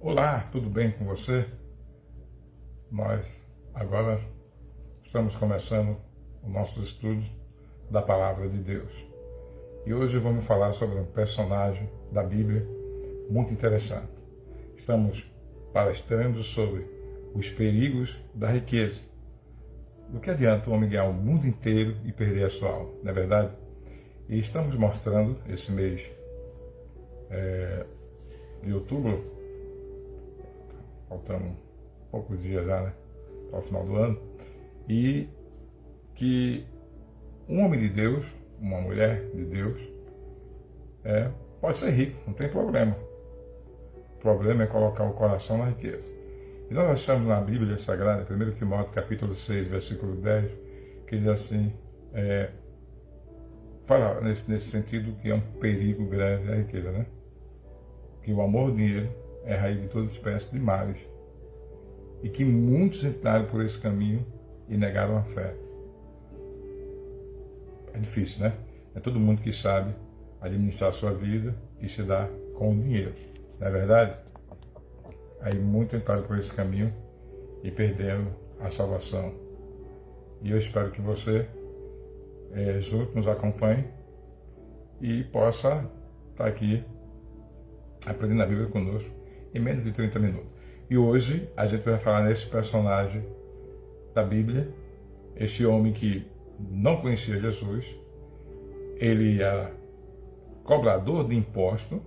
Olá, tudo bem com você? Nós agora estamos começando o nosso estudo da Palavra de Deus. E hoje vamos falar sobre um personagem da Bíblia muito interessante. Estamos palestrando sobre os perigos da riqueza. Do que adianta o homem ganhar o mundo inteiro e perder a sua alma, não é verdade? E estamos mostrando esse mês de outubro, faltando poucos dias já, né, ao final do ano, e que um homem de Deus, uma mulher de Deus, pode ser rico, não tem problema. O problema é colocar o coração na riqueza. E nós achamos na Bíblia Sagrada, 1 Timóteo capítulo 6, versículo 10, que diz assim, fala nesse sentido que é um perigo grande a riqueza, né? Que o amor ao dinheiro é a raiz de toda espécie de males, e que muitos entraram por esse caminho e negaram a fé. É difícil, né? É todo mundo que sabe administrar a sua vida e se dá com o dinheiro, não é verdade? Aí muitos entraram por esse caminho e perderam a salvação. E eu espero que você, junto, nos acompanhe e possa estar aqui aprendendo a Bíblia conosco em menos de 30 minutos. E hoje a gente vai falar nesse personagem da Bíblia, esse homem que não conhecia Jesus, ele era cobrador de imposto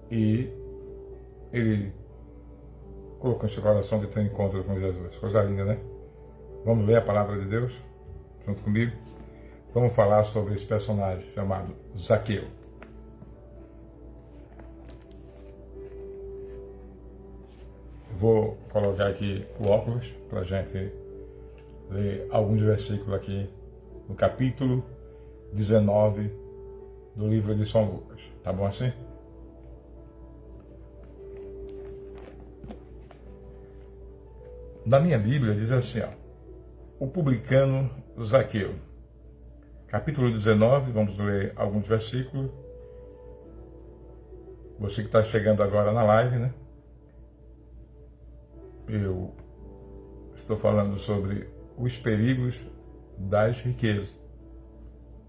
e ele colocou em seu coração de ter um encontro com Jesus. Coisa linda, né? Vamos ler a palavra de Deus junto comigo? Vamos falar sobre esse personagem chamado Zaqueu. Vou colocar aqui o óculos para a gente ler alguns versículos aqui no capítulo 19 do livro de São Lucas. Tá bom assim? Na minha Bíblia diz assim, o publicano Zaqueu. Capítulo 19, vamos ler alguns versículos. Você que está chegando agora na live, né? Eu estou falando sobre os perigos das riquezas,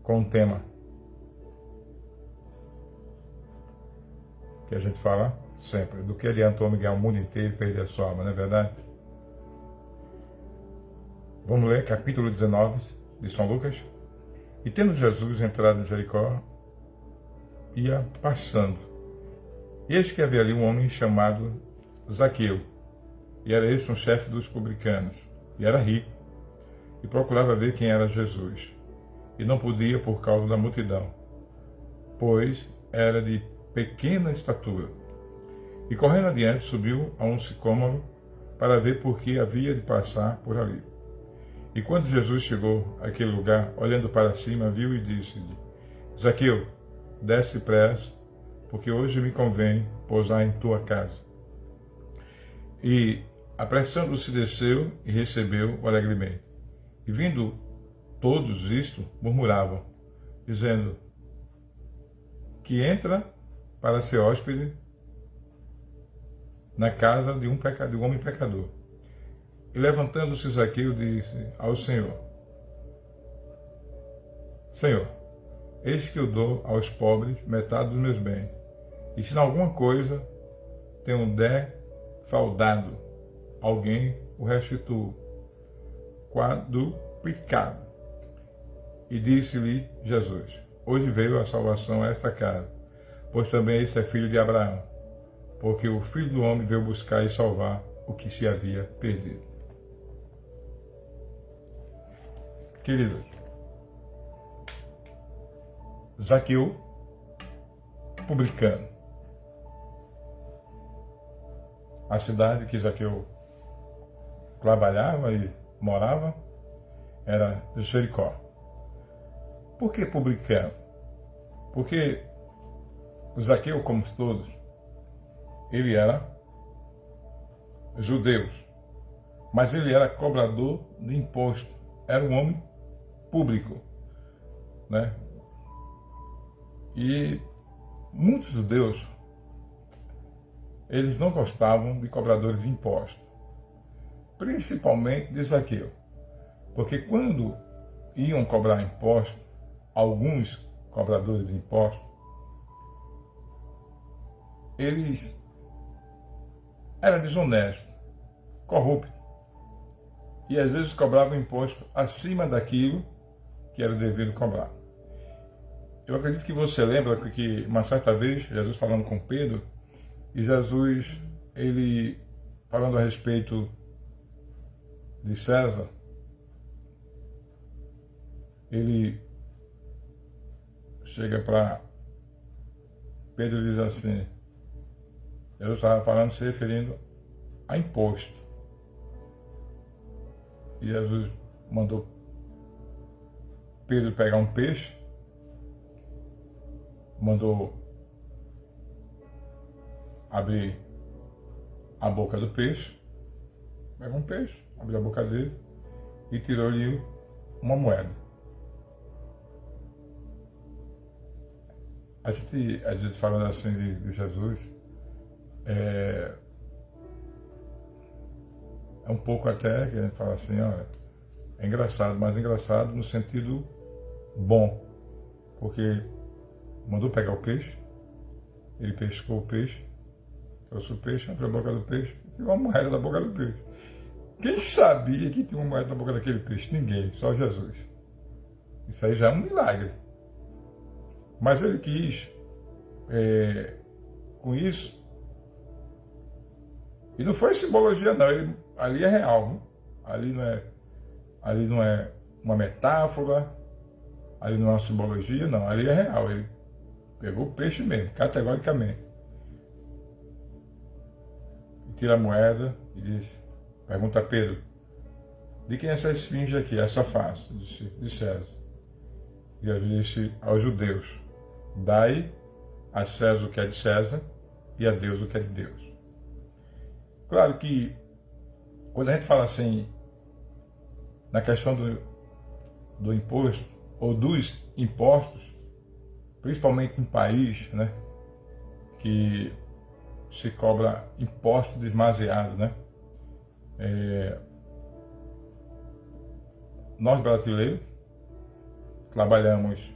com um tema que a gente fala sempre, do que adianta o homem ganhar o mundo inteiro e perder a sua alma, não é verdade? Vamos ler capítulo 19 de São Lucas. E tendo Jesus entrado em Jericó, ia passando. Eis que havia ali um homem chamado Zaqueu, e era este um chefe dos publicanos, e era rico, e procurava ver quem era Jesus, e não podia por causa da multidão, pois era de pequena estatura. E correndo adiante, subiu a um sicômoro para ver por que havia de passar por ali. E quando Jesus chegou àquele lugar, olhando para cima, viu e disse-lhe: Zaqueu, desce depressa, porque hoje me convém pousar em tua casa. E, apressando-se, desceu e recebeu-o alegremente. E vindo todos isto, murmuravam, dizendo que entra para ser hóspede na casa de um homem pecador. E levantando-se Zaqueu, disse ao Senhor: Senhor, eis que eu dou aos pobres metade dos meus bens, e se em alguma coisa tenho defraudado alguém, o restituo quadruplicado. E disse-lhe Jesus: Hoje veio a salvação a esta casa, pois também este é filho de Abraão, porque o Filho do Homem veio buscar e salvar o que se havia perdido. Queridos, Zaqueu, publicano. A cidade que Zaqueu trabalhava e morava era Jericó. Por que publicano? Porque Zaqueu, como todos, ele era judeu, mas ele era cobrador de imposto, era um homem público, né? E muitos judeus eles não gostavam de cobradores de impostos, principalmente de Zaqueu, porque quando iam cobrar imposto, alguns cobradores de impostos, eles eram desonestos, corruptos, e às vezes cobravam imposto acima daquilo que era devido cobrar. Eu acredito que você lembra que uma certa vez, Jesus falando com Pedro, e Jesus, ele falando a respeito de César, ele chega para Pedro e diz assim, Jesus estava falando, se referindo a imposto. E Jesus mandou Pedro pegar um peixe, mandou abrir a boca do peixe, pegou um peixe, abriu a boca dele e tirou-lhe uma moeda. A gente falando assim de Jesus, é um pouco até que a gente fala assim, olha, é engraçado, mas engraçado no sentido bom, porque mandou pegar o peixe, ele pescou o peixe, trouxe o peixe, abriu a boca do peixe, tirou uma moeda da boca do peixe. Quem sabia que tinha uma moeda na boca daquele peixe? Ninguém, só Jesus. Isso aí já é um milagre. Mas ele quis, com isso, e não foi simbologia não, ali é real, viu? Ali não é uma metáfora, ali não é uma simbologia, não, ali é real, ele pegou o peixe mesmo, categoricamente. E tira a moeda e diz, pergunta a Pedro, de quem é essa esfinge aqui, essa face? De César. E Jesus disse aos judeus, dai a César o que é de César e a Deus o que é de Deus. Claro que quando a gente fala assim, na questão do imposto, ou dos impostos, principalmente em país, né, que se cobra imposto demasiado, né? Nós brasileiros trabalhamos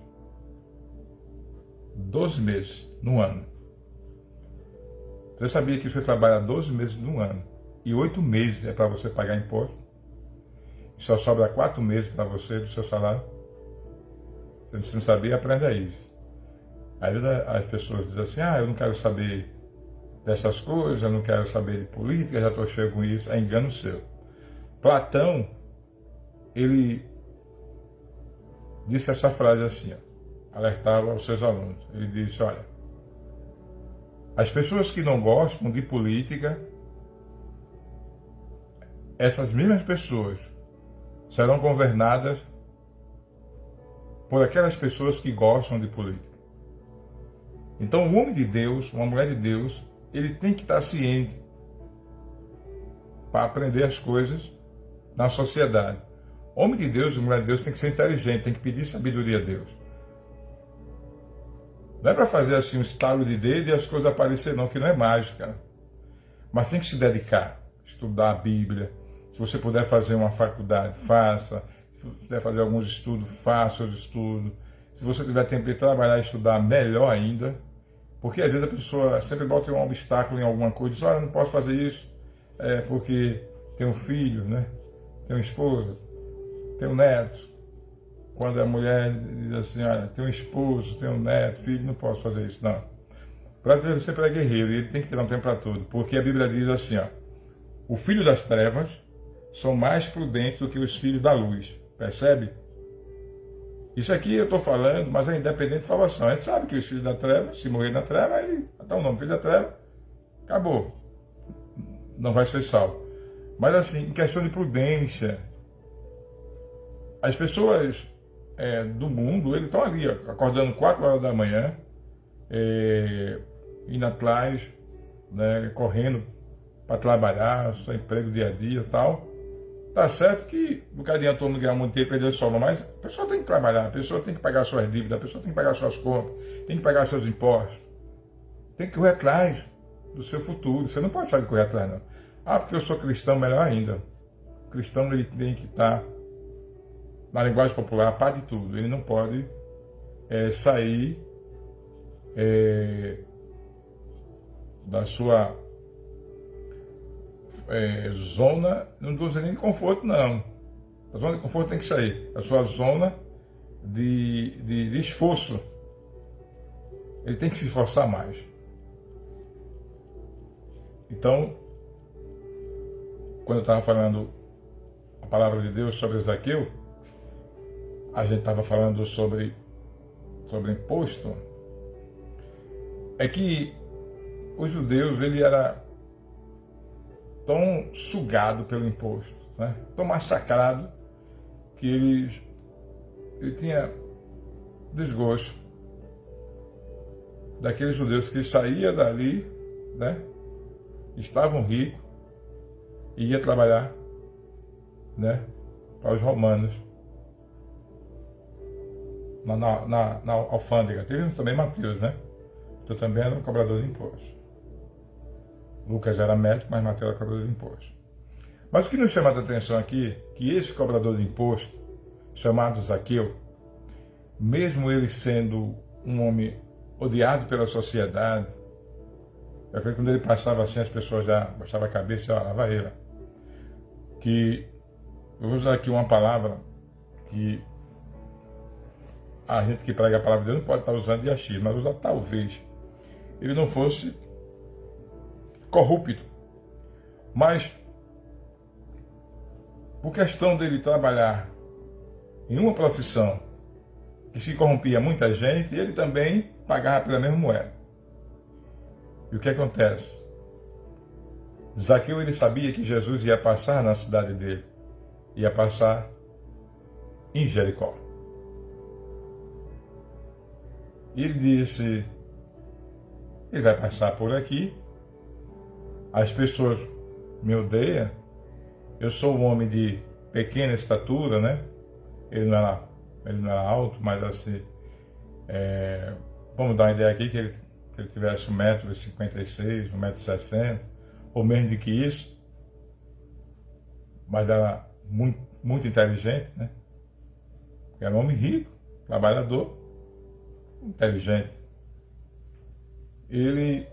12 meses no ano. Você sabia que você trabalha 12 meses no ano e 8 meses é para você pagar imposto? E só sobra 4 meses para você do seu salário? Você não sabia? Aprenda isso. Às vezes as pessoas dizem assim, eu não quero saber dessas coisas, eu não quero saber de política, já estou cheio com isso. É engano seu. Platão, ele disse essa frase assim, alertava aos seus alunos. Ele disse, olha, as pessoas que não gostam de política, essas mesmas pessoas serão governadas por aquelas pessoas que gostam de política. Então, um homem de Deus, uma mulher de Deus, ele tem que estar ciente para aprender as coisas na sociedade. Homem de Deus e mulher de Deus tem que ser inteligente, tem que pedir sabedoria a Deus. Não é para fazer assim um estalo de dedo e as coisas aparecer não, que não é mágica. Mas tem que se dedicar, estudar a Bíblia. Se você puder fazer uma faculdade, faça. Se você puder fazer alguns estudos, faça os estudos. Se você tiver tempo de trabalhar e estudar, melhor ainda. Porque às vezes a pessoa sempre bota um obstáculo em alguma coisa, diz, eu não posso fazer isso, porque tem um filho, né? Tem uma esposa, tem um neto. Quando a mulher diz assim, tem um esposo, tem um neto, filho, não posso fazer isso, não. O brasileiro sempre é guerreiro e ele tem que ter um tempo para tudo, porque a Bíblia diz assim, o filho das trevas são mais prudentes do que os filhos da luz, percebe? Isso aqui eu estou falando, mas é independente de salvação. A gente sabe que os filhos da treva, se morrer na treva, ele dá o nome, filho da treva, acabou. Não vai ser salvo. Mas assim, em questão de prudência, as pessoas do mundo, eles estão ali, acordando 4 horas da manhã, indo atrás, né, correndo para trabalhar, seu emprego dia a dia e tal. Tá certo que um bocadinho todo mundo ganhar muito tempo, perder o sono, mas a pessoa tem que trabalhar, a pessoa tem que pagar suas dívidas, a pessoa tem que pagar suas contas, tem que pagar seus impostos, tem que correr atrás. do seu futuro. Você não pode deixar de correr atrás, não. Ah, porque eu sou cristão, melhor ainda. O cristão ele tem que estar, na linguagem popular, a par de tudo. Ele não pode sair da sua zona, não estou dizendo nem de conforto, não. A zona de conforto tem que sair. A sua zona de esforço. Ele tem que se esforçar mais. Então, quando eu estava falando a palavra de Deus sobre Zaqueu, a gente estava falando sobre imposto. É que os judeus, ele era tão sugado pelo imposto, né? Tão massacrado, que ele tinha desgosto daqueles judeus que saíam dali, né? Estavam ricos e ia trabalhar, né? Para os romanos na alfândega. Teve também Mateus, né? Então também era um cobrador de impostos. Lucas era médico, mas Mateus era cobrador de impostos. Mas o que nos chama a atenção aqui, que esse cobrador de imposto, chamado Zaqueu, mesmo ele sendo um homem odiado pela sociedade, eu acredito que quando ele passava assim, as pessoas já baixavam a cabeça e olhavam ele. Que eu vou usar aqui uma palavra que a gente que prega a palavra de Deus não pode estar usando de achismo, mas usar talvez ele não fosse corrupto. Mas, por questão dele trabalhar em uma profissão que se corrompia muita gente, ele também pagava pela mesma moeda. E o que acontece? Zaqueu, ele sabia que Jesus ia passar na cidade dele, ia passar em Jericó. E ele disse, ele vai passar por aqui, as pessoas me odeiam, eu sou um homem de pequena estatura, né? Ele não era alto, mas assim, vamos dar uma ideia aqui que ele tivesse 1,56 m, 1,60 m, ou menos do que isso, mas era muito, muito inteligente, né? Era um homem rico, trabalhador, inteligente. Ele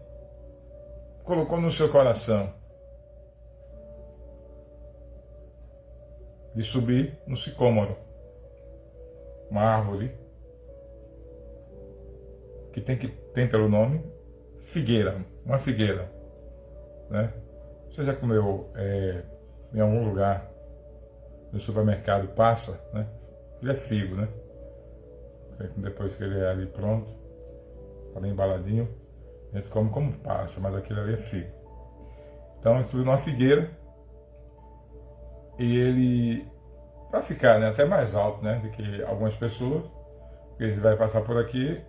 colocou no seu coração de subir no sicômoro, uma árvore que tem pelo nome figueira, uma figueira, né? Você já comeu em algum lugar no supermercado passa, né? Ele é figo, né? Depois que ele é ali pronto, tá bem embaladinho, a gente come como passa, mas aquilo ali é figo. Então ele subiu numa figueira e ele, para ficar, né, até mais alto, né, do que algumas pessoas, porque ele vai passar por aqui,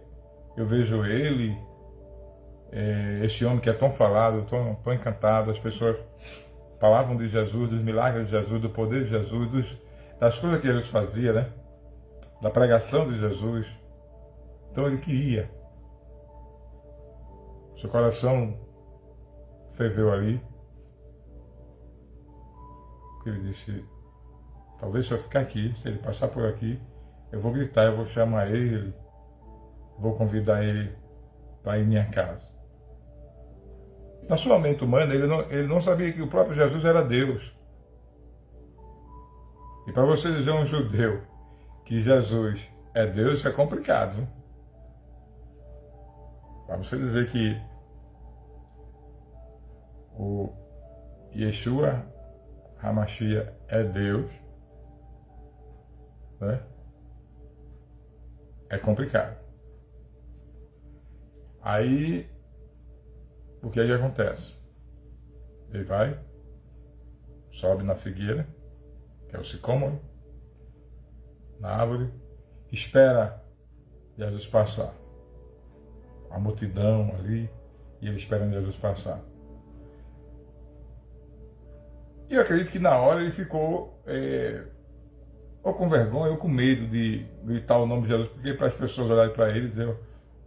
eu vejo ele, esse homem que é tão falado, tão encantado, as pessoas falavam de Jesus, dos milagres de Jesus, do poder de Jesus, das coisas que Jesus fazia, né, da pregação de Jesus. Então ele queria. Seu coração ferveu ali. Ele disse, talvez se eu ficar aqui, se ele passar por aqui, eu vou gritar, eu vou chamar ele, vou convidar ele para ir em minha casa. Na sua mente humana, ele não sabia que o próprio Jesus era Deus. E para você dizer a um judeu que Jesus é Deus, isso é complicado, viu? Para você dizer que o Yeshua HaMashiach é Deus, né? É complicado. Aí, o que aí acontece? Ele vai, sobe na figueira, que é o sicômoro, na árvore, espera Jesus passar. A multidão ali, e ele esperando Jesus passar. E eu acredito que na hora ele ficou ou com vergonha ou com medo de gritar o nome de Jesus, porque para as pessoas olharem para ele e dizer,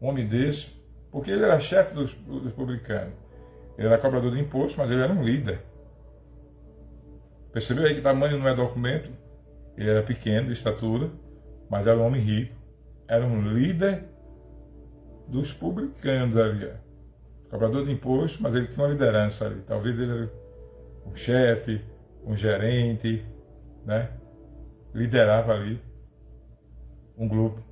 um homem desse, porque ele era chefe dos publicanos. Ele era cobrador de imposto, mas ele era um líder. Percebeu aí que tamanho não é documento? Ele era pequeno de estatura, mas era um homem rico. Era um líder dos publicanos ali. Cobrador de imposto, mas ele tinha uma liderança ali. Talvez ele era um chefe, um gerente, né? Liderava ali um grupo.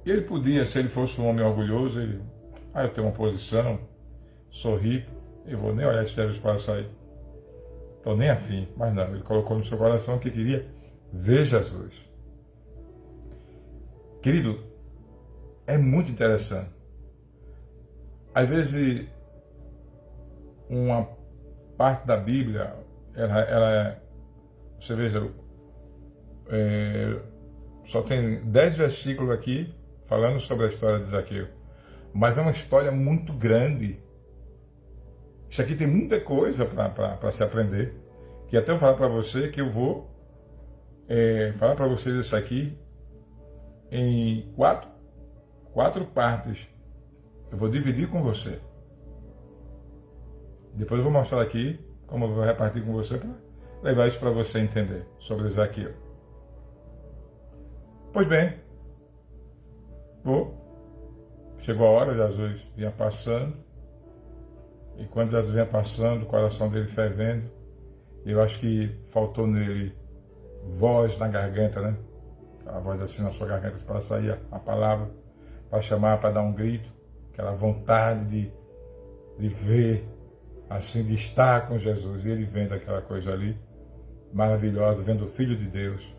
E ele podia, se ele fosse um homem orgulhoso, eu tenho uma posição, sou rico, eu vou nem olhar esses para sair. Estou nem afim, mas não, ele colocou no seu coração que queria ver Jesus. Querido, é muito interessante. Às vezes, uma parte da Bíblia, você veja, só tem 10 versículos aqui falando sobre a história de Zaqueu. Mas é uma história muito grande. Isso aqui tem muita coisa para se aprender. Que até eu falar para você que eu vou falar para vocês isso aqui em quatro partes. Eu vou dividir com você. Depois eu vou mostrar aqui como eu vou repartir com você para levar isso para você entender sobre Zaqueu. Pois bem, chegou a hora, Jesus vinha passando, e quando Jesus vinha passando, o coração dele fervendo, eu acho que faltou nele voz na garganta, né? Aquela voz assim na sua garganta para sair a palavra, para chamar, para dar um grito, aquela vontade de ver, assim, de estar com Jesus. E ele vendo aquela coisa ali, maravilhosa, vendo o Filho de Deus,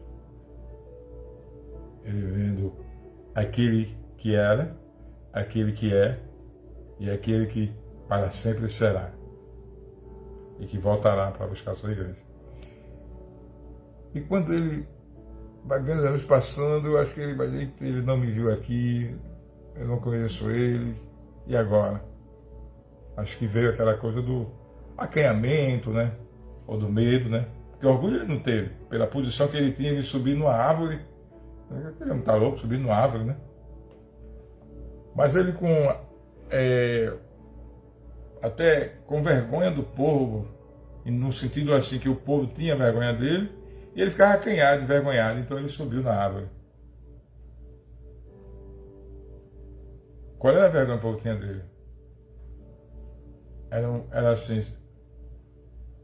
ele vendo aquele que era, aquele que é e aquele que para sempre será e que voltará para buscar a sua igreja. E quando ele vai vendo Jesus passando, eu acho que ele vai dizer que ele não me viu aqui, eu não conheço ele, e agora? Acho que veio aquela coisa do acanhamento, né? Ou do medo, né? Porque orgulho ele não teve, pela posição que ele tinha de subir numa árvore. Ele não está louco subindo numa árvore, né? Mas ele até com vergonha do povo, e no sentido assim que o povo tinha vergonha dele, e ele ficava acanhado, envergonhado, então ele subiu na árvore. Qual era a vergonha que o povo tinha dele? Era assim,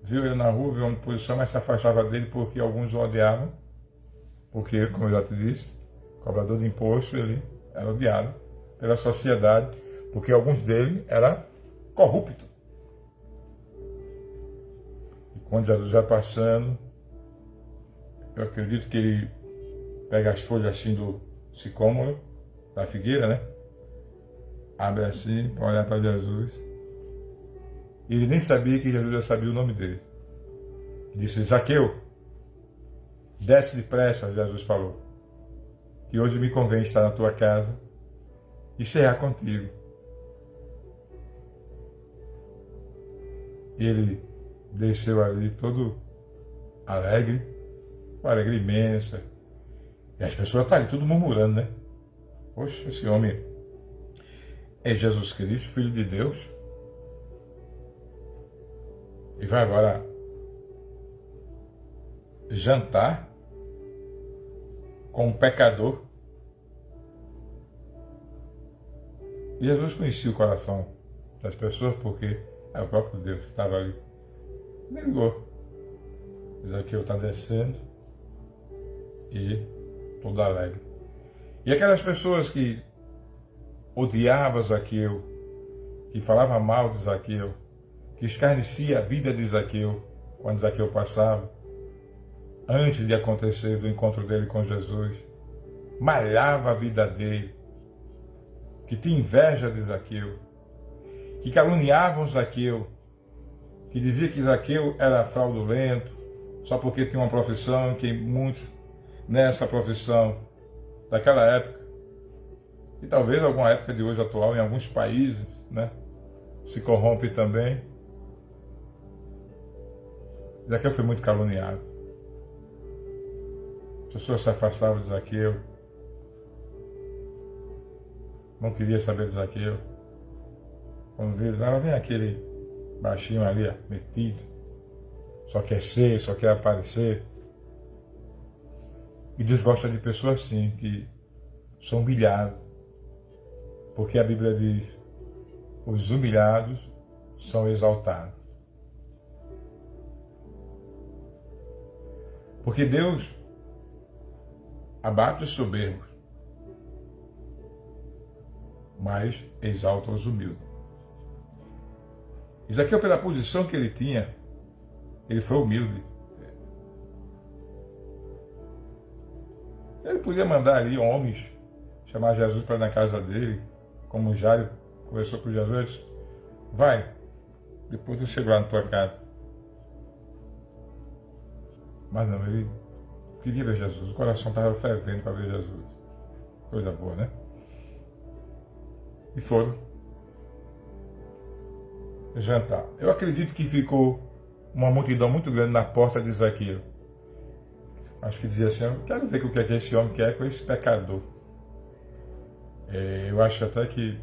viu ele na rua, viu uma posição, mas se afastava dele porque alguns o odiavam, porque, como eu já te disse, cobrador de imposto, ele era odiado pela sociedade, porque alguns dele eram corruptos. E quando Jesus vai passando, eu acredito que ele pega as folhas assim do sicômoro, da figueira, né? Abre assim, para olhar para Jesus. E ele nem sabia que Jesus já sabia o nome dele. Disse: Zaqueu, desce depressa, Jesus falou, que hoje me convém estar na tua casa e cear contigo. Ele desceu ali todo alegre, uma alegria imensa. E as pessoas estão ali tudo murmurando, né? Poxa, esse homem é Jesus Cristo, Filho de Deus. E vai agora jantar com um pecador. E Jesus conhecia o coração das pessoas, porque é o próprio Deus que estava ali. Nem ligou. Zaqueu está descendo e todo alegre. E aquelas pessoas que odiavam Zaqueu, que falavam mal de Zaqueu, que escarnecia a vida de Zaqueu, quando Zaqueu passava, antes de acontecer do encontro dele com Jesus, malhava a vida dele, que tinha inveja de Zaqueu, que caluniavam Zaqueu, que dizia que Zaqueu era fraudulento, só porque tinha uma profissão que muitos nessa profissão daquela época, e talvez alguma época de hoje atual, em alguns países, né, se corrompe também. Zaqueu foi muito caluniado. As pessoas se afastavam de Zaqueu, não queria saber de Zaqueu. Quando vê, lá vem aquele baixinho ali, ó, metido, só quer ser, só quer aparecer. E Deus gosta de pessoas assim, que são humilhadas. Porque a Bíblia diz, os humilhados são exaltados. Porque Deus abate os soberbos, mas exalta os humildes. Zaqueu, pela posição que ele tinha, ele foi humilde. Ele podia mandar ali homens chamar Jesus para ir na casa dele, como Jairo conversou com Jesus, disse, vai, depois eu chego lá na tua casa. Mas não, ele queria ver Jesus, o coração estava fervendo para ver Jesus. Coisa boa, né? E foram jantar. Eu acredito que ficou uma multidão muito grande na porta de Zaqueu. Acho que dizia assim, eu quero ver o que é que esse homem quer com esse pecador. Eu acho até que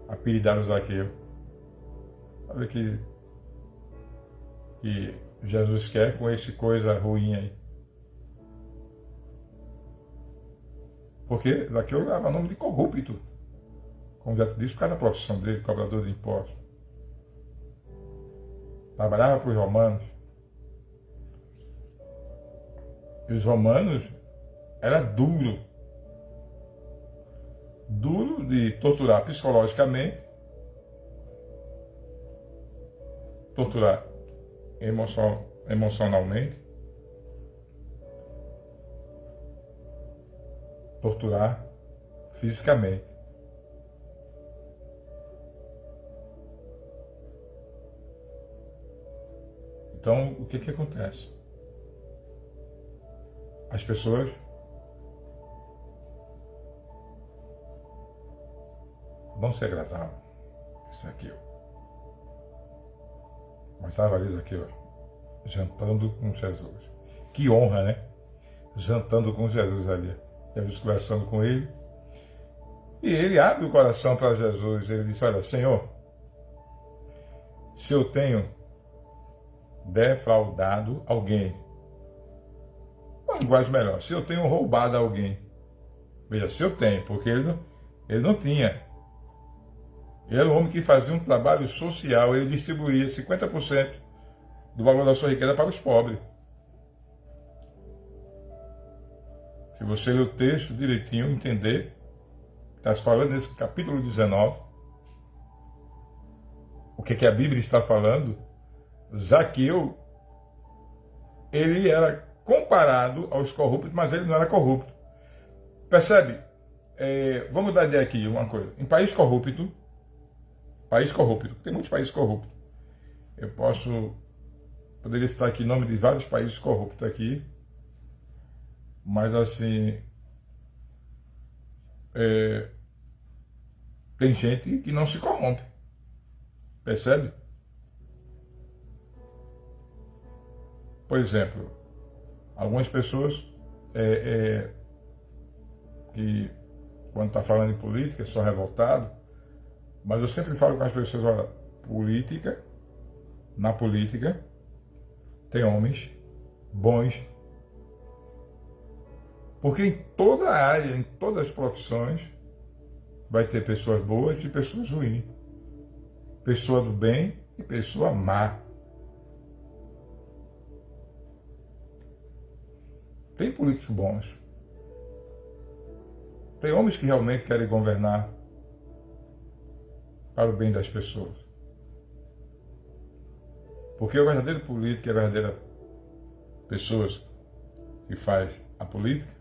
apelidaram Zaqueu. Para ver que Jesus quer com esse coisa ruim aí. Porque Zaqueu dava nome de corrupto, como já te disse, por causa da profissão dele, cobrador de impostos. Trabalhava para os romanos. E os romanos era duro de torturar psicologicamente, torturar emocionalmente, torturar fisicamente. Então, o que acontece? As pessoas vão se agradar. Isso aqui, ó. Mas estava ali aqui, ó, jantando com Jesus. Que honra, né? Jantando com Jesus ali. Jesus conversando com ele. E ele abre o coração para Jesus. Ele diz, olha, Senhor, se eu tenho defraudado alguém, uma linguagem melhor, se eu tenho roubado alguém, veja, se eu tenho, porque ele não tinha. Ele era um homem que fazia um trabalho social, ele distribuía 50% do valor da sua riqueza para os pobres. Se você ler o texto direitinho, entender, está se falando nesse capítulo 19, o que a Bíblia está falando, Zaqueu, ele era comparado aos corruptos, mas ele não era corrupto. Percebe? Vamos dar ideia aqui uma coisa. Em país corrupto, tem muitos países corruptos. Eu poderia citar aqui o nome de vários países corruptos aqui, mas assim, tem gente que não se corrompe. Percebe? Por exemplo, algumas pessoas que, quando está falando em política, são revoltados, mas eu sempre falo com as pessoas, olha, na política, tem homens bons, porque em toda a área, em todas as profissões, vai ter pessoas boas e pessoas ruins, pessoa do bem e pessoa má. Tem políticos bons. Tem homens que realmente querem governar para o bem das pessoas. Porque o verdadeiro político e a verdadeira pessoas que faz a política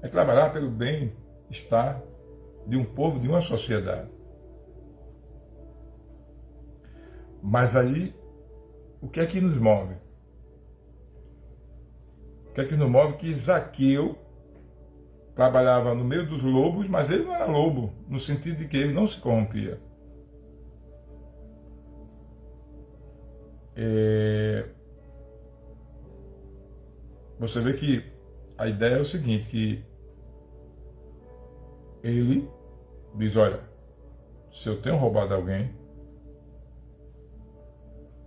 é trabalhar pelo bem-estar de um povo, de uma sociedade. Mas aí, o que é que nos move? O que é que nos move? Que Zaqueu trabalhava no meio dos lobos, mas ele não era lobo, no sentido de que ele não se corrompia. Você vê que a ideia é o seguinte, que ele diz, olha, se eu tenho roubado alguém,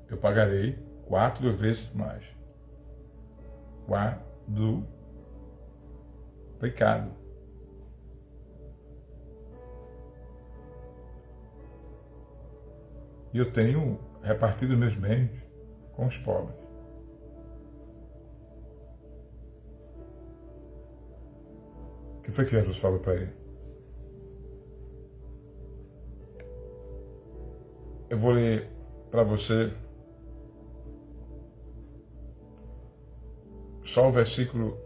eu pagarei 4 vezes mais. Quadruplicado. E eu tenho repartido meus bens com os pobres. O que foi que Jesus falou para ele? Eu vou ler para você só o versículo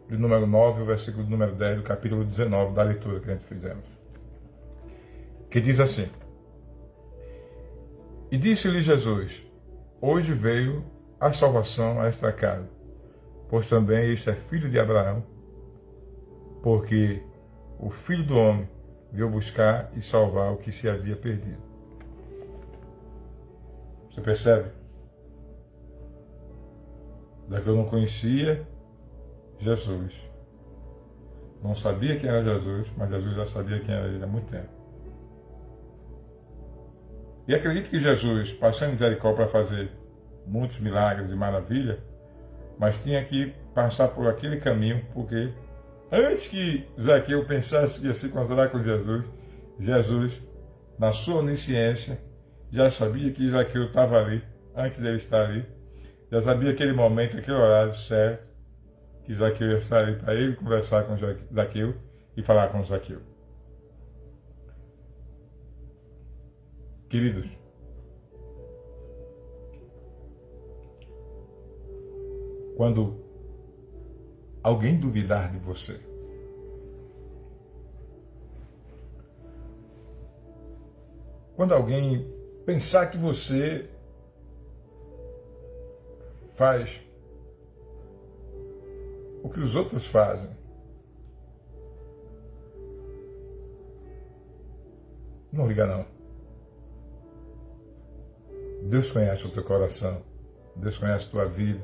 de número 9 e o versículo de número 10 do capítulo 19 da leitura que a gente fizemos. Que diz assim: E disse-lhe Jesus: Hoje veio a salvação a esta casa, pois também este é filho de Abraão, porque o Filho do Homem veio buscar e salvar o que se havia perdido. Você percebe? Daqui eu não conhecia Jesus. Não sabia quem era Jesus, mas Jesus já sabia quem era ele há muito tempo. E acredito que Jesus passou em Jericó para fazer muitos milagres e maravilhas, mas tinha que passar por aquele caminho, porque antes que Zaqueu pensasse que ia se encontrar com Jesus, Jesus, na sua onisciência, já sabia que Zaqueu estava ali, antes dele estar ali, já sabia aquele momento, aquele horário certo, que Zaqueu ia estar ali para ele conversar com Zaqueu e falar com Zaqueu. Queridos, quando alguém duvidar de você, quando alguém pensar que você faz o que os outros fazem, não liga não. Deus conhece o teu coração, Deus conhece a tua vida,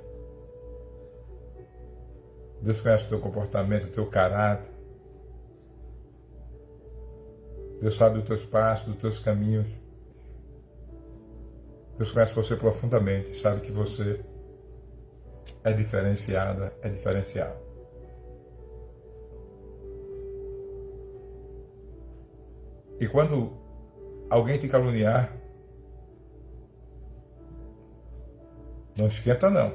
Deus conhece o teu comportamento, o teu caráter, Deus sabe dos teus passos, dos teus caminhos. Deus conhece você profundamente, sabe que você é diferenciada, é diferenciado. E quando alguém te caluniar, não esquenta não.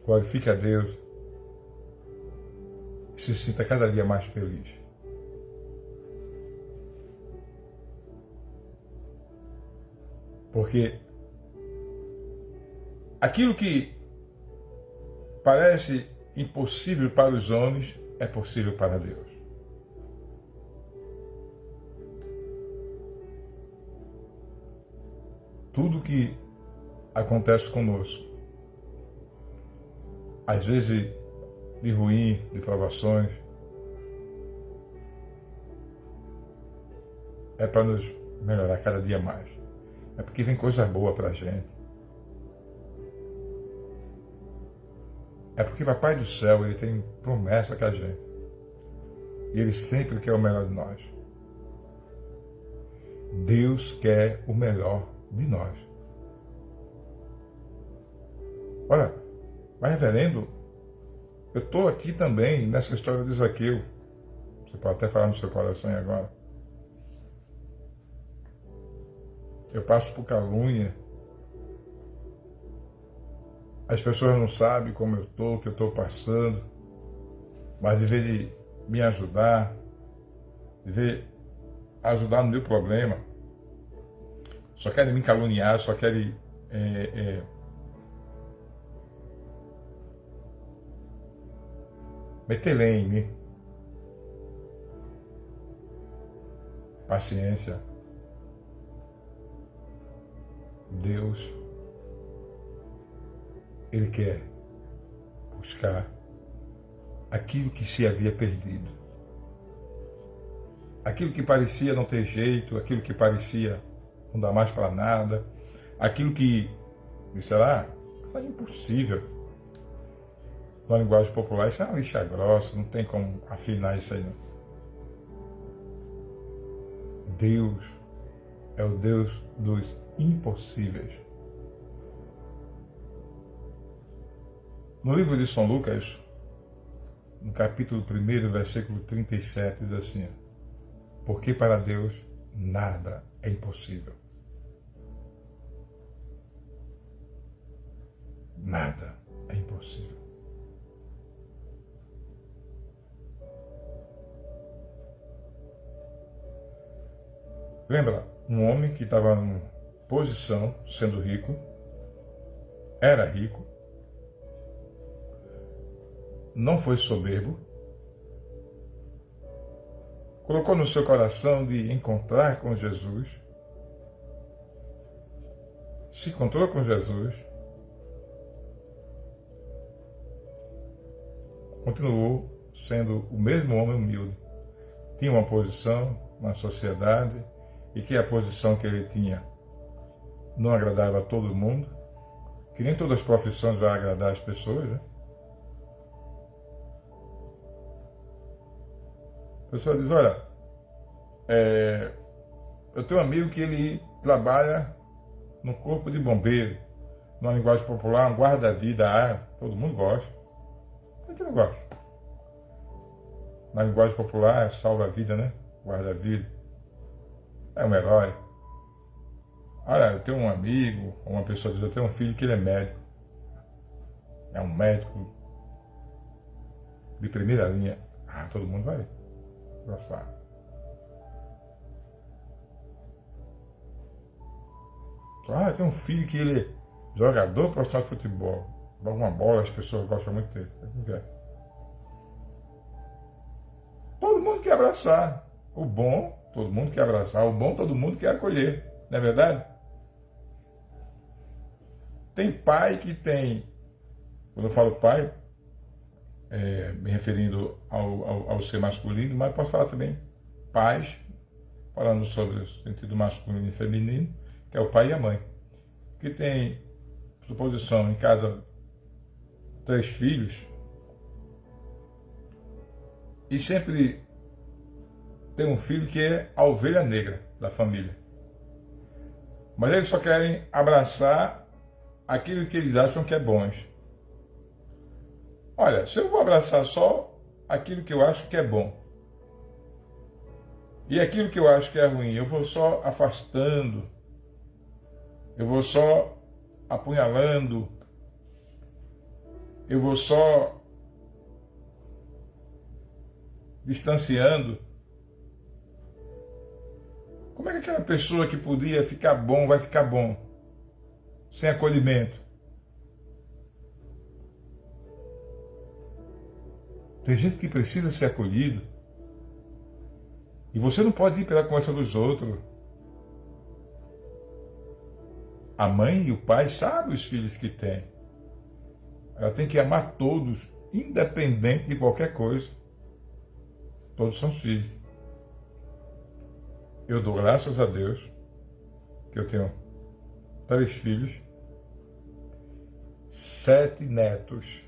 Glorifique a Deus e se sinta cada dia mais feliz. Porque aquilo que parece impossível para os homens é possível para Deus. Tudo que acontece conosco, às vezes de ruim, de provações, é para nos melhorar cada dia mais. É porque vem coisa boa para a gente. É porque Papai do Céu, ele tem promessa com a gente. E ele sempre quer o melhor de nós. Deus quer o melhor de nós. Olha, mas reverendo, eu estou aqui também nessa história de Zaqueu. Você pode até falar no seu coração agora. Eu passo por calúnia. As pessoas não sabem como eu estou, o que eu estou passando. Mas de vez de me ajudar, de ver ajudar no meu problema, só querem me caluniar, só querem meter lenha em mim. Paciência. Deus, Ele quer buscar aquilo que se havia perdido. Aquilo que parecia não ter jeito, aquilo que parecia não dar mais para nada, aquilo que, será? Isso é impossível. Na linguagem popular, isso é uma lixa grossa, não tem como afinar isso aí não. Deus é o Deus dos impossíveis. No livro de São Lucas, no capítulo 1, versículo 37, diz assim: porque para Deus nada é impossível. Nada é impossível. Lembra, um homem que estava em posição, sendo rico, era rico, não foi soberbo, colocou no seu coração de encontrar com Jesus, se encontrou com Jesus, continuou sendo o mesmo homem humilde. Tinha uma posição na sociedade e que a posição que ele tinha não agradava a todo mundo, que nem todas as profissões vão agradar as pessoas, né? A pessoa diz, olha, eu tenho um amigo que ele trabalha no corpo de bombeiro, numa linguagem popular, um guarda-vida, todo mundo gosta. Por que não gosta? Na linguagem popular, salva-vida, né? Guarda-vida. É um herói. Olha, eu tenho um amigo, uma pessoa diz, eu tenho um filho que ele é médico. É um médico de primeira linha. Todo mundo vai gostar. Eu tenho um filho que ele é jogador profissional de futebol. Joga uma bola, as pessoas gostam muito dele. Todo mundo quer abraçar o bom, todo mundo quer abraçar o bom, todo mundo quer acolher. Não é verdade? Tem pai que tem, quando eu falo pai, me referindo ao ser masculino, mas posso falar também pais, falando sobre o sentido masculino e feminino, que é o pai e a mãe, que tem, suposição, em casa, 3 filhos, e sempre tem um filho que é a ovelha negra da família. Mas eles só querem abraçar aquilo que eles acham que é bom. Olha, se eu vou abraçar só aquilo que eu acho que é bom, e aquilo que eu acho que é ruim, eu vou só afastando, eu vou só apunhalando, eu vou só distanciando. Como é que aquela pessoa que podia ficar bom vai ficar bom sem acolhimento? Tem gente que precisa ser acolhido. E você não pode ir pela conversa dos outros. A mãe e o pai sabem os filhos que tem. Ela tem que amar todos, independente de qualquer coisa. Todos são filhos. Eu dou graças a Deus que eu tenho 3 filhos, 7 netos.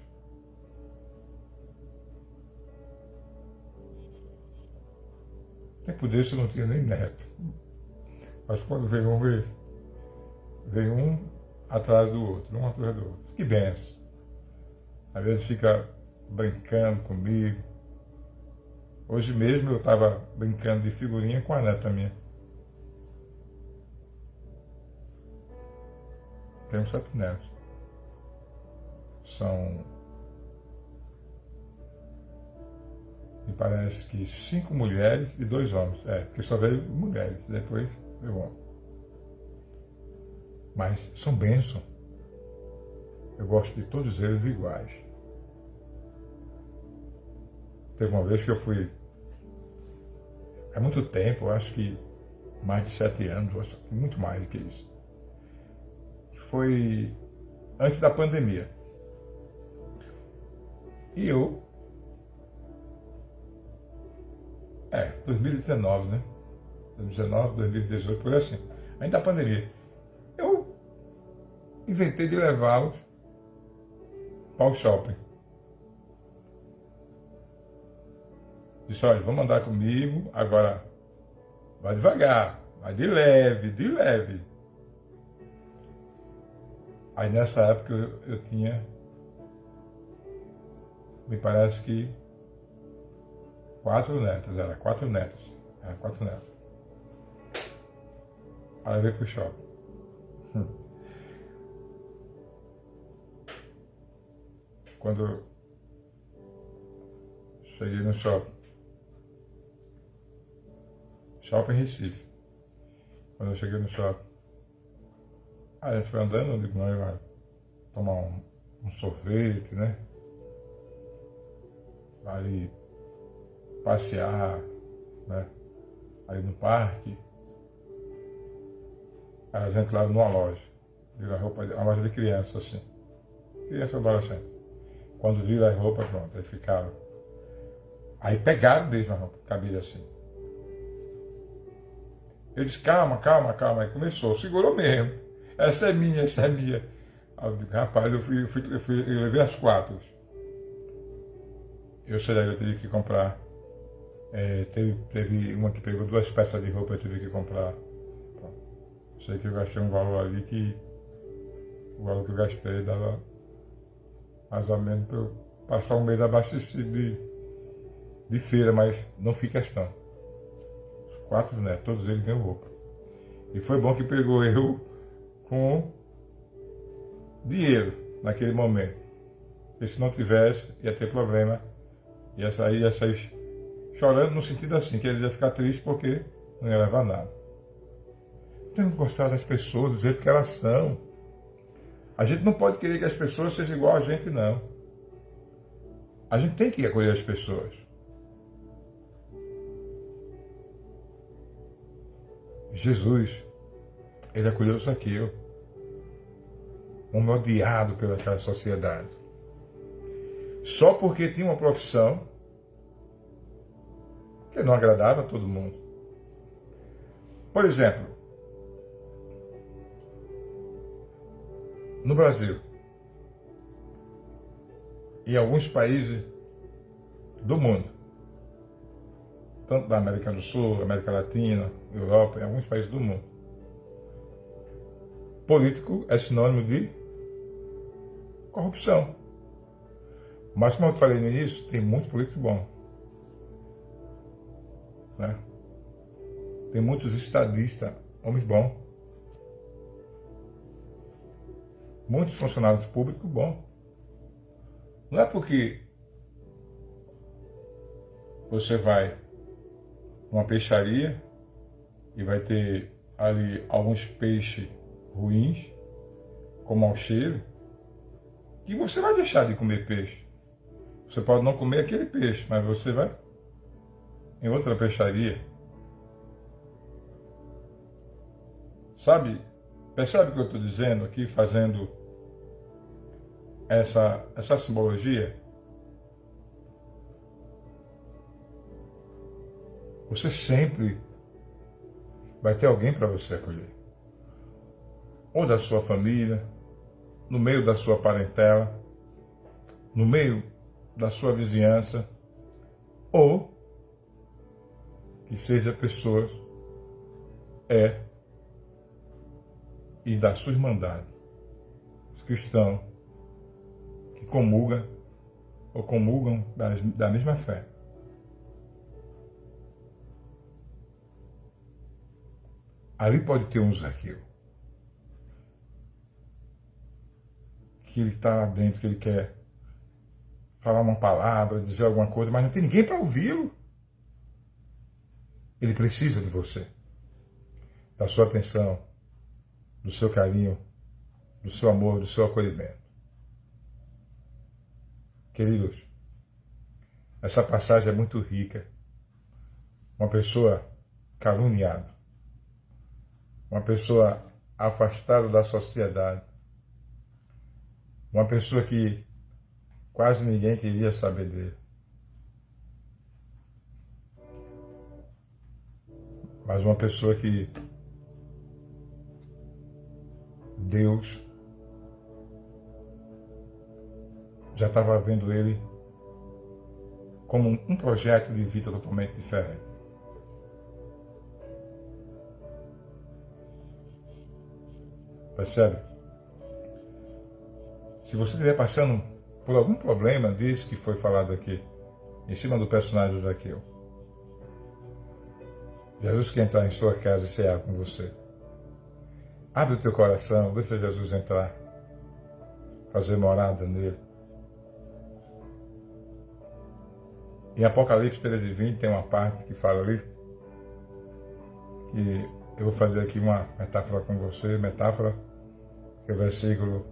Tempo desse eu não tinha nem neto. Mas quando veio um atrás do outro, um atrás do outro. Que benção. Às vezes fica brincando comigo. Hoje mesmo eu estava brincando de figurinha com a neta minha. Temos 7 netos. São, me parece que 5 mulheres e 2 homens. Porque só veio mulheres, depois veio homem. Mas são bênçãos. Eu gosto de todos eles iguais. Teve uma vez que eu fui, há muito tempo, eu acho que mais de 7 anos, eu acho que muito mais do que isso. Foi antes da pandemia. E eu, 2019, né? 2019, 2018, por assim. Ainda da pandemia. Eu inventei de levá-los para o shopping. Disse, olha, vamos andar comigo, agora vai devagar, vai de leve, de leve. Aí nessa época eu tinha, me parece que 4 netos, era 4 netos. Era 4 netos. Aí eu veio pro shopping. Quando eu cheguei no shopping, shopping Recife. Quando eu cheguei no shopping, aí a gente foi andando, eu digo, não, eu vou tomar um sorvete, né? Ali passear, né? Ali no parque. Aí elas entraram numa loja. Viram a roupa, uma loja de criança, assim. Criança e adolescente. Quando viram as roupas, pronto, aí ficaram. Aí pegaram mesmo a roupa, cabia assim. Eu disse, calma, calma, calma. Aí começou, segurou mesmo. Essa é minha, essa é minha. Aí eu disse, rapaz, eu levei as 4. Eu sei daí, eu tive que comprar. Teve uma que pegou 2 peças de roupa, eu tive que comprar. Sei que eu gastei um valor ali que o valor que eu gastei dava mais ou menos para eu passar um mês abastecido de feira, mas não fiz questão. Os 4, né? Todos eles ganham roupa. E foi bom que pegou eu com dinheiro naquele momento. Porque se não tivesse, ia ter problema. Ia sair chorando no sentido assim, que ele ia ficar triste porque não ia levar nada. Temos que gostar das pessoas do jeito que elas são. A gente não pode querer que as pessoas sejam igual a gente, não. A gente tem que acolher as pessoas. Jesus, ele acolheu o Zaqueu, um homem odiado pelaquela sociedade. Só porque tinha uma profissão que não agradava a todo mundo. Por exemplo, no Brasil, em alguns países do mundo, tanto da América do Sul, América Latina, Europa, em alguns países do mundo, político é sinônimo de corrupção. Mas como eu falei no início, tem muitos políticos bons, né? Tem muitos estadistas, homens bons. Muitos funcionários públicos bons. Não é porque você vai numa peixaria e vai ter ali alguns peixes ruins, com mau cheiro, que você vai deixar de comer peixe. Você pode não comer aquele peixe, mas você vai em outra peixaria. Sabe? Percebe o que eu estou dizendo aqui, fazendo essa simbologia? Você sempre vai ter alguém para você acolher. Ou da sua família, no meio da sua parentela, no meio da sua vizinhança, ou que seja pessoas e da sua irmandade, os cristãos que comulgam ou comulgam da mesma fé. Ali pode ter um Zaqueu, que ele está lá dentro, que ele quer falar uma palavra, dizer alguma coisa, mas não tem ninguém para ouvi-lo. Ele precisa de você, da sua atenção, do seu carinho, do seu amor, do seu acolhimento. Queridos, essa passagem é muito rica. Uma pessoa caluniada, uma pessoa afastada da sociedade, uma pessoa que quase ninguém queria saber dele. Mas uma pessoa que Deus já estava vendo ele como um projeto de vida totalmente diferente. Percebe? Se você estiver passando por algum problema disso que foi falado aqui, em cima do personagem de Zaqueu, Jesus quer entrar em sua casa e cear com você. Abre o teu coração, deixa Jesus entrar, fazer morada nele. Em Apocalipse 13:20 tem uma parte que fala ali, que eu vou fazer aqui uma metáfora com você, metáfora, que o versículo,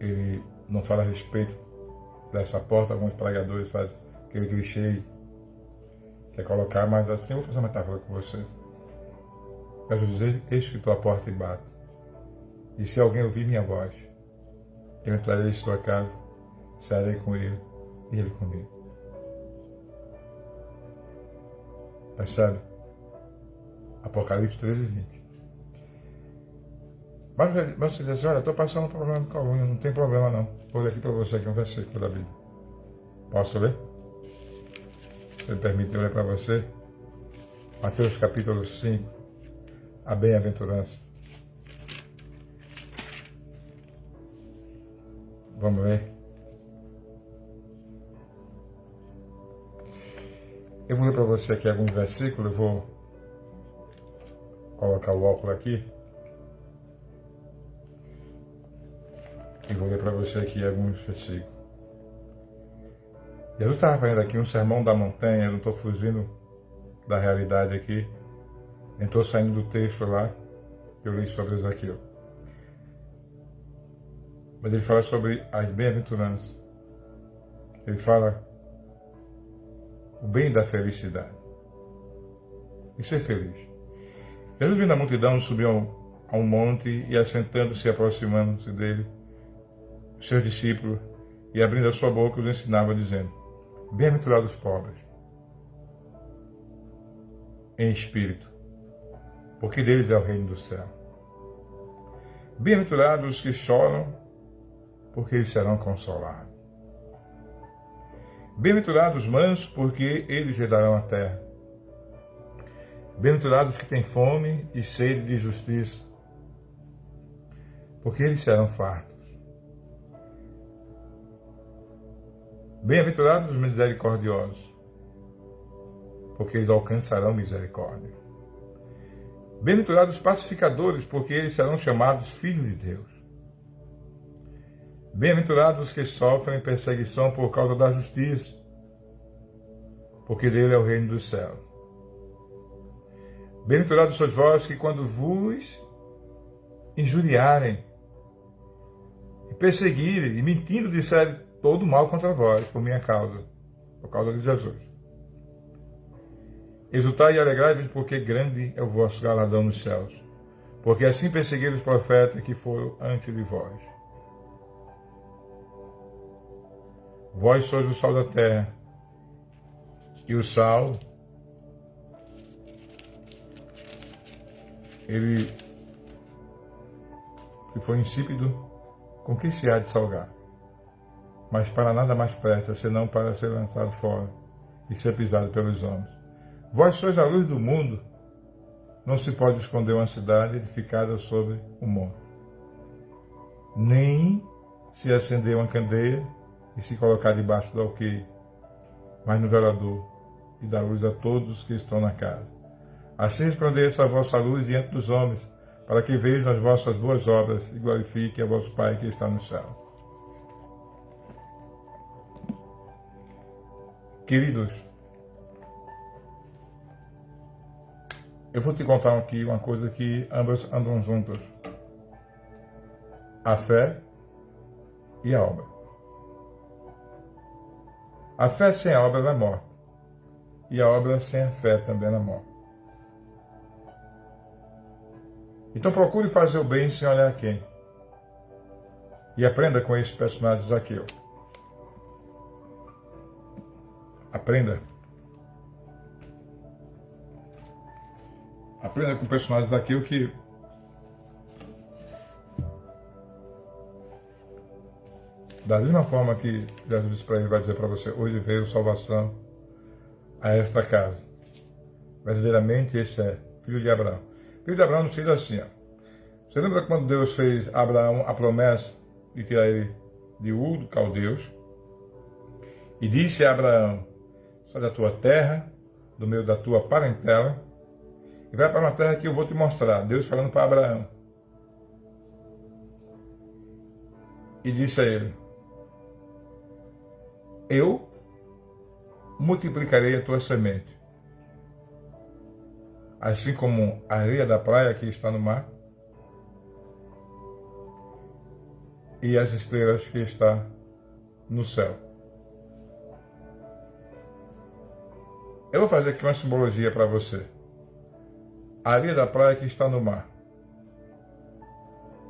ele não fala a respeito dessa porta, alguns pregadores fazem aquele clichê, quer colocar, mas assim eu vou fazer uma metáfora com você. Jesus diz, eis que estou à porta e bato, e se alguém ouvir minha voz, eu entrarei em sua casa, cearei com ele e ele comigo. Percebe? Apocalipse 13:20. Mas você diz, olha, estou passando um problema de coluna, não tem problema não. Vou ler aqui para você aqui um versículo da Bíblia. Posso ler? Se me permite, eu ler para você. Mateus capítulo 5, a bem-aventurança. Vamos ler. Eu vou ler para você aqui alguns versículos, eu vou colocar o óculos aqui. E vou ler para você aqui alguns versículos. Jesus estava fazendo aqui um sermão da montanha, eu não estou fugindo da realidade aqui. Nem estou saindo do texto lá, que eu li sobre Zaqueu. Mas ele fala sobre as bem-aventuranças. Ele fala o bem da felicidade. E ser feliz. Jesus vindo da multidão, subiu a um monte e assentando-se, aproximando-se dele, seus discípulos, e abrindo a sua boca, os ensinava, dizendo, bem-aventurados os pobres, em espírito, porque deles é o reino do céu. Bem-aventurados os que choram, porque eles serão consolados. Bem-aventurados os mansos, porque eles herdarão a terra. Bem-aventurados que têm fome e sede de justiça, porque eles serão fartos. Bem-aventurados os misericordiosos, porque eles alcançarão misericórdia. Bem-aventurados os pacificadores, porque eles serão chamados filhos de Deus. Bem-aventurados os que sofrem perseguição por causa da justiça, porque dele é o reino dos céus. Bem-aventurados sois vós que quando vos injuriarem, e perseguirem, e mentindo disserem todo mal contra vós, por minha causa, por causa de Jesus. Exultai e alegrai-vos, porque grande é o vosso galardão nos céus, porque assim perseguiram os profetas que foram antes de vós. Vós sois o sal da terra, e o sal, ele que foi insípido, com que se há de salgar? Mas para nada mais presta, senão para ser lançado fora e ser pisado pelos homens. Vós sois a luz do mundo, não se pode esconder uma cidade edificada sobre um monte. Nem se acender uma candeia e se colocar debaixo do alqueire, mas no velador, e dar luz a todos que estão na casa. Assim resplandeça a vossa luz diante dos homens, para que vejam as vossas boas obras e glorifiquem a vosso Pai que está no céu. Queridos, eu vou te contar aqui uma coisa que ambas andam juntas. A fé e a obra. A fé sem a obra é morte. E a obra sem a fé também é morte. Então procure fazer o bem sem olhar a quem. E aprenda com esse personagem Zaqueu. Aprenda. Aprenda com o personagem Zaqueu que Da mesma forma que Jesus disse para ele, vai dizer para você, hoje veio salvação a esta casa. Verdadeiramente esse é filho de Abraão. Filho de Abraão não seja assim, ó. Você lembra quando Deus fez a Abraão a promessa de tirar ele de Ur, do Caldeus, e disse a Abraão, sai da tua terra, do meio da tua parentela, e vai para uma terra que eu vou te mostrar. Deus falando para Abraão. E disse a ele, eu multiplicarei a tua semente, assim como a areia da praia que está no mar, e as estrelas que está no céu. Eu vou fazer aqui uma simbologia para você. A areia da praia que está no mar.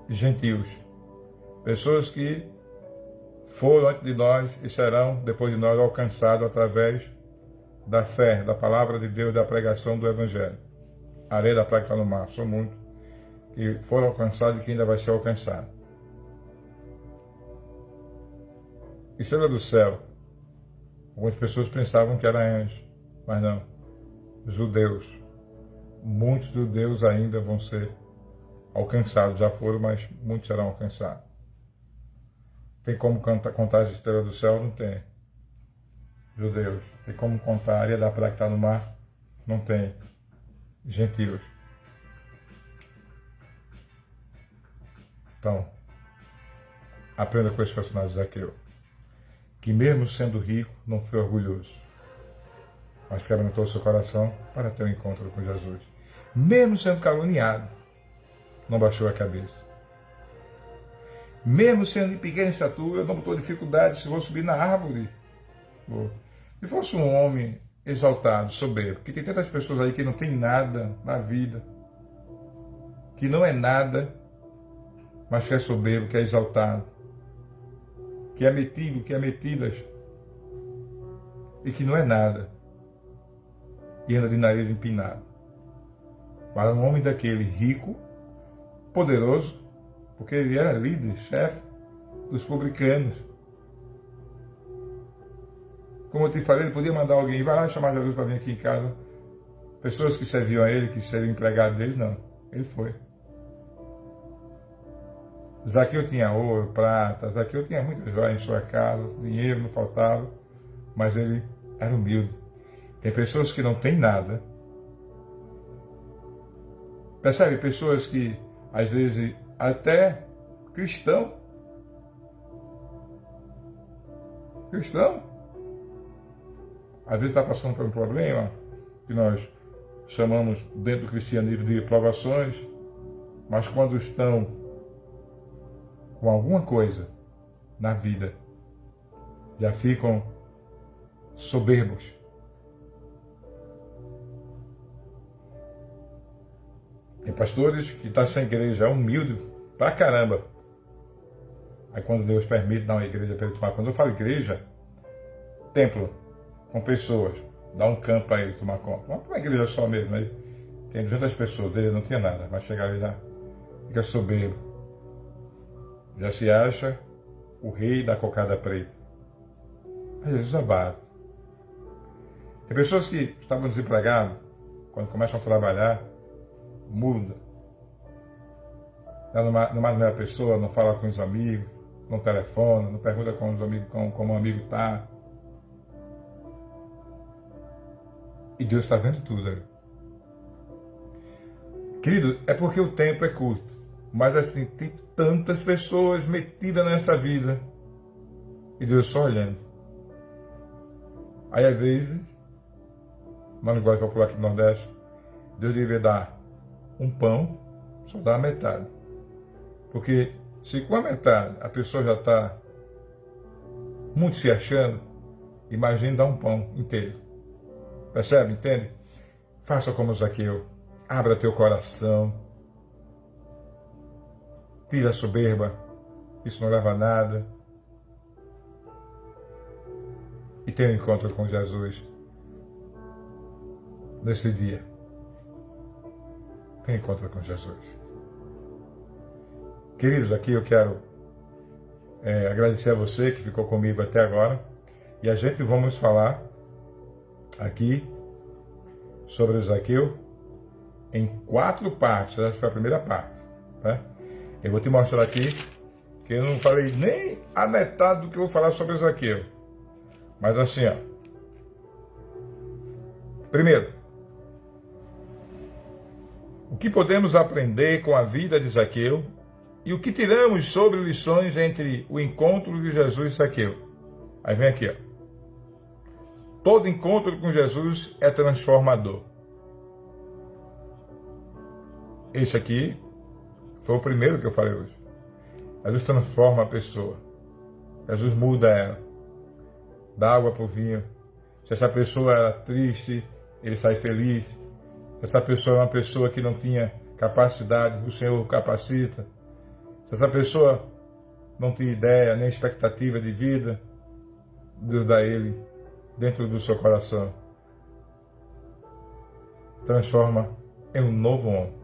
Gentios. Pessoas que foram antes de nós e serão, depois de nós, alcançados através da fé, da palavra de Deus, da pregação do Evangelho. A areia da praia que está no mar. São muitos que foram alcançados e que ainda vai ser alcançado. Estrela do céu. Algumas pessoas pensavam que era anjo, mas não. Judeus. Muitos judeus ainda vão ser alcançados. Já foram, mas muitos serão alcançados. Tem como contar as estrelas do céu? Não tem. Judeus. Tem como contar a areia da praia que está no mar? Não tem. Gentios. Então, aprenda com esse personagem Zaqueu, que mesmo sendo rico, não foi orgulhoso, mas que aumentou seu coração para ter um encontro com Jesus. Mesmo sendo caluniado, não baixou a cabeça. Mesmo sendo de pequena estatura, não botou dificuldade se vou subir na árvore. Se fosse um homem exaltado, soberbo, porque tem tantas pessoas aí que não tem nada na vida, que não é nada, mas que é soberbo, que é exaltado, que é metido, que é metidas, e que não é nada, e anda de nariz empinado. Para um homem daquele rico, poderoso, porque ele era líder, chefe dos publicanos. Como eu te falei, ele podia mandar alguém, vai lá chamar Jesus para vir aqui em casa. Pessoas que serviam a ele, que seriam empregados dele, não. Ele foi. Zaqueu tinha ouro, prata, Zaqueu tinha muitas joias em sua casa, dinheiro não faltava, mas ele era humilde. Tem pessoas que não têm nada. Percebe? Pessoas que, às vezes, até cristão, às vezes está passando por um problema, que nós chamamos dentro do cristianismo de provações, mas quando estão com alguma coisa na vida, já ficam soberbos. Tem pastores que estão sem igreja, humilde pra caramba. Aí quando Deus permite dar uma igreja para ele tomar, quando eu falo igreja, templo, com pessoas, dá um campo para ele tomar conta. Não é uma igreja só mesmo, aí tem 200 pessoas, ele não tinha nada, mas chegar ali já fica soberbo. Já se acha o rei da cocada preta. Aí Jesus abate. Tem pessoas que estavam desempregadas, quando começam a trabalhar, muda. Não mais a mesma pessoa, não fala com os amigos, não telefona, não pergunta com os amigos como o amigo está. E Deus está vendo tudo aí. Querido, é porque o tempo é curto. Mas assim, tem tantas pessoas metidas nessa vida. E Deus só olhando. Aí às vezes, na linguagem popular aqui do Nordeste, Deus deveria dar um pão, só dá a metade. Porque se com a metade a pessoa já está muito se achando, imagine dar um pão inteiro. Percebe? Entende? Faça como Zaqueu. Abra teu coração. Tira a soberba. Isso não leva a nada. E tenha um encontro com Jesus nesse dia. Tenha um encontro com Jesus. Queridos, aqui eu quero agradecer a você que ficou comigo até agora. E a gente vamos falar aqui sobre Zaqueu em 4 partes. Essa foi a primeira parte, né? Eu vou te mostrar aqui que eu não falei nem a metade do que eu vou falar sobre Zaqueu. Mas assim, ó. Primeiro, o que podemos aprender com a vida de Zaqueu e o que tiramos sobre lições entre o encontro de Jesus e Zaqueu. Aí vem aqui, ó. Todo encontro com Jesus é transformador. Esse aqui foi o primeiro que eu falei hoje. Jesus transforma a pessoa. Jesus muda ela. Dá água para o vinho. Se essa pessoa era triste, ele sai feliz. Se essa pessoa é uma pessoa que não tinha capacidade, o Senhor o capacita. Se essa pessoa não tinha ideia, nem expectativa de vida, Deus dá a ele dentro do seu coração. Transforma em um novo homem.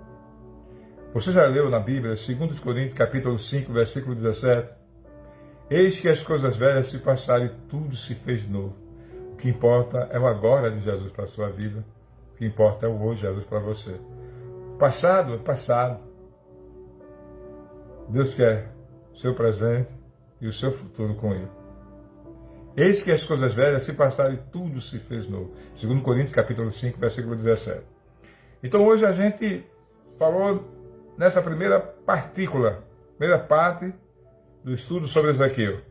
Você já leu na Bíblia, 2 Coríntios, capítulo 5, versículo 17? Eis que as coisas velhas se passaram e tudo se fez novo. O que importa é o agora de Jesus para a sua vida. O que importa é o hoje de Jesus para você. Passado é passado. Deus quer o seu presente e o seu futuro com Ele. Eis que as coisas velhas se passaram e tudo se fez novo. 2 Coríntios, capítulo 5, versículo 17. Então hoje a gente falou nessa primeira partícula, primeira parte do estudo sobre Zaqueu.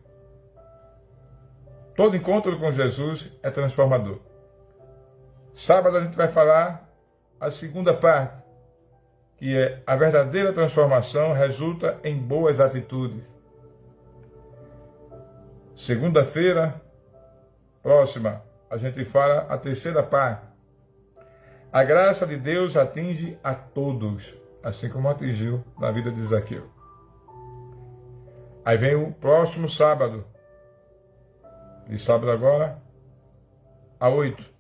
Todo encontro com Jesus é transformador. Sábado a gente vai falar a segunda parte, que é a verdadeira transformação resulta em boas atitudes. Segunda-feira próxima, a gente fala a terceira parte. A graça de Deus atinge a todos, assim como atingiu na vida de Zaqueu. Aí vem o próximo sábado, de sábado agora, a 8.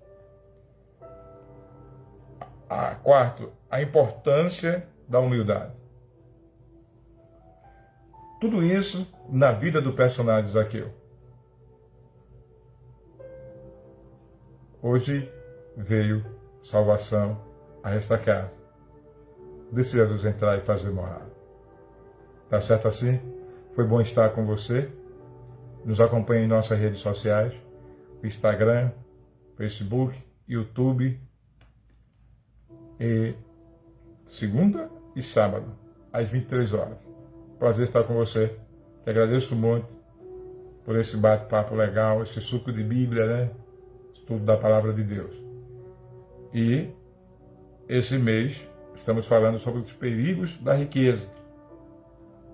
Quarto, a importância da humildade. Tudo isso na vida do personagem Zaqueu. Hoje veio salvação a esta casa. Deixe Jesus entrar e fazer morada. Tá certo assim? Foi bom estar com você. Nos acompanhe em nossas redes sociais, Instagram, Facebook, YouTube. E segunda e sábado, às 23 horas. Prazer estar com você. Te agradeço muito por esse bate-papo legal, esse suco de Bíblia, né? Estudo da Palavra de Deus. E esse mês estamos falando sobre os perigos da riqueza.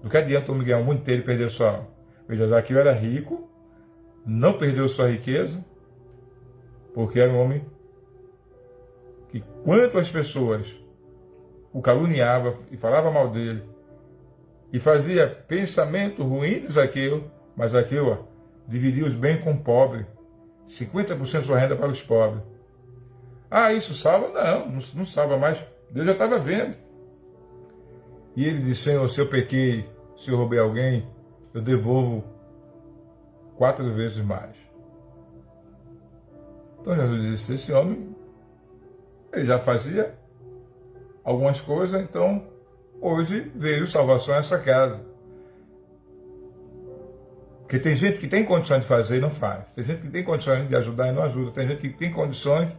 Do que adianta o homem ganhar o mundo inteiro e perder sua alma? Veja, Zaqueu era rico, não perdeu sua riqueza, porque era um homem que, quanto as pessoas o caluniavam e falavam mal dele, e fazia pensamento ruim de Zaqueu, mas Zaqueu dividia os bens com o pobre, 50% da sua renda para os pobres. Ah, isso salva? Não salva mais. Deus já estava vendo. E ele disse: Senhor, se eu pequei, se eu roubei alguém, eu devolvo 4 vezes mais. Então Jesus disse: esse homem, ele já fazia algumas coisas, então hoje veio salvação a essa casa. Porque tem gente que tem condições de fazer e não faz. Tem gente que tem condições de ajudar e não ajuda. Tem gente que tem condições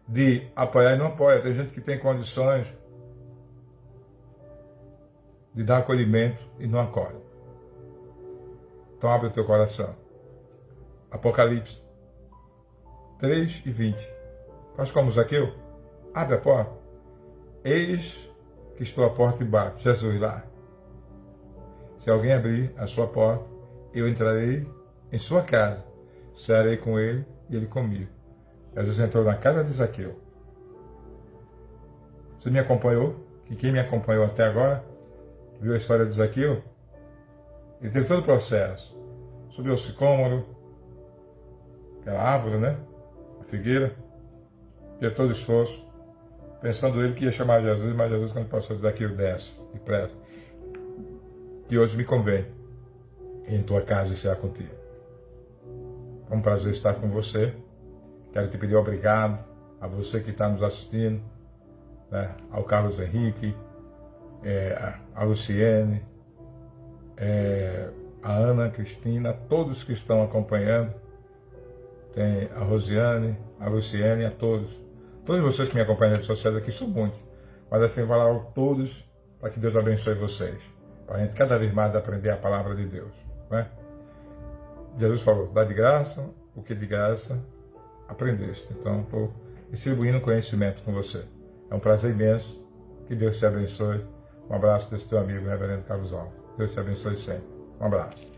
de apoiar e não apoia. Tem gente que tem condições de dar acolhimento e não acolhe. Então abre o teu coração. Apocalipse 3:20. Faz como Zaqueu. Abre a porta. Eis que estou à porta e bato. Jesus lá. Se alguém abrir a sua porta, eu entrarei em sua casa. Cearei com ele e ele comigo. Jesus entrou na casa de Zaqueu. Você me acompanhou? E quem me acompanhou até agora, viu a história de Zaqueu? Ele teve todo o processo. Subiu ao sicômoro, aquela árvore, né? A figueira. Teve todo o esforço. Pensando ele que ia chamar Jesus, mas Jesus, quando passou de Zaqueu, desce, depressa. Que hoje me convém. em tua casa será contigo. É um prazer estar com você. Quero te pedir obrigado a você que está nos assistindo, né? Ao Carlos Henrique, a Luciene, a Ana Cristina, todos que estão acompanhando. Tem a Rosiane, a Luciene, a todos. Todos vocês que me acompanham nas redes sociais aqui, são muitos. Mas assim, vou falar a todos para que Deus abençoe vocês. Para a gente cada vez mais aprender a palavra de Deus, né? Jesus falou, dá de graça, o que de graça aprendeste. Então, estou distribuindo conhecimento com você. É um prazer imenso. Que Deus te abençoe. Um abraço desse teu amigo, Reverendo Carlos Alves. Deus te abençoe sempre. Um abraço.